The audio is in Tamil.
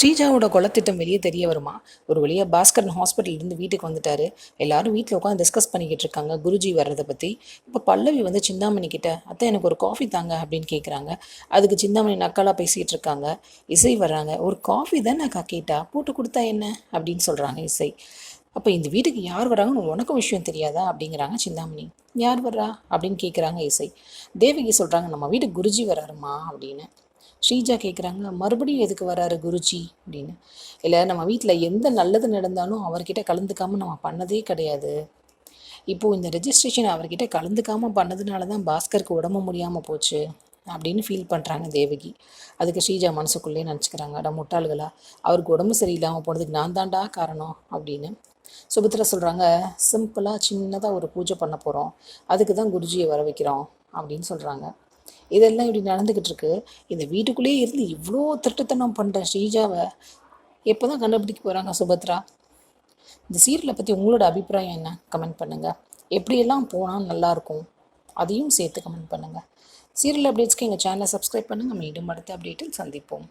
ஸ்ரீஜாவோட கொலைத்திட்டம் வெளியே தெரிய வருமா? ஒரு வழியாக பாஸ்கரன் ஹாஸ்பிட்டல்லேருந்து வீட்டுக்கு வந்துட்டாரு. எல்லாரும் வீட்டில் உட்காந்து டிஸ்கஸ் பண்ணிக்கிட்டு இருக்காங்க குருஜி வர்றதை பற்றி. இப்போ பல்லவி வந்து சிந்தாமணி கிட்ட, அத்தை எனக்கு ஒரு காஃபி தாங்க அப்படின்னு கேட்குறாங்க. அதுக்கு சிந்தாமணி நக்கலாக பேசிகிட்டு இருக்காங்க. இசை வர்றாங்க. ஒரு காஃபி தானே அக்கா கேட்டா, போட்டு கொடுத்தா என்ன அப்படின்னு சொல்கிறாங்க இசை. அப்போ இந்த வீட்டுக்கு யார் வராங்கன்னு உனக்கும் விஷயம் தெரியாதா அப்படிங்கிறாங்க சிந்தாமணி. யார் வர்றா அப்படின்னு கேட்குறாங்க இசை. தேவகி சொல்கிறாங்க, நம்ம வீட்டுக்கு குருஜி வராருமா அப்படின்னு. ஸ்ரீஜா கேட்குறாங்க, மறுபடியும் எதுக்கு வராரு குருஜி அப்படின்னு. இல்லை, நம்ம வீட்டில் எந்த நல்லது நடந்தாலும் அவர்கிட்ட கலந்துக்காமல் நம்ம பண்ணதே கிடையாது. இப்போது இந்த ரெஜிஸ்ட்ரேஷன் அவர்கிட்ட கலந்துக்காமல் பண்ணதுனால தான் பாஸ்கருக்கு உடம்பு முடியாமல் போச்சு அப்படின்னு ஃபீல் பண்ணுறாங்க தேவகி. அதுக்கு ஸ்ரீஜா மனசுக்குள்ளேயே நினச்சிக்கிறாங்க, அட முட்டாள்களா, அவருக்கு உடம்பு சரியில்லாமல் போனதுக்கு நான் தாண்டா காரணம் அப்படின்னு. சுபத்ரா சொல்கிறாங்க, சிம்பிளாக சின்னதாக ஒரு பூஜை பண்ண போகிறோம், அதுக்கு தான் குருஜியை வர வைக்கிறோம் அப்படின்னு சொல்கிறாங்க. இதெல்லாம் இப்படி நடந்துக்கிட்டு இருக்கு. இந்த வீட்டுக்குள்ளேயே இருந்து இவ்வளோ திருட்டுத்தனம் பண்ணுற ஸ்ரீஜாவை எப்போ தான் கண்டுபிடிக்க போகிறாங்க சுபத்ரா? இந்த சீரியலை பற்றி உங்களோட அபிப்பிராயம் என்ன? கமெண்ட் பண்ணுங்கள். எப்படியெல்லாம் போனால் நல்லாயிருக்கும் அதையும் சேர்த்து கமெண்ட் பண்ணுங்கள். சீரியல் அப்டேட்ஸ்க்கு எங்கள் சேனலை சப்ஸ்கிரைப் பண்ணுங்கள். மீண்டும் அடுத்த அப்டேட்டில் சந்திப்போம்.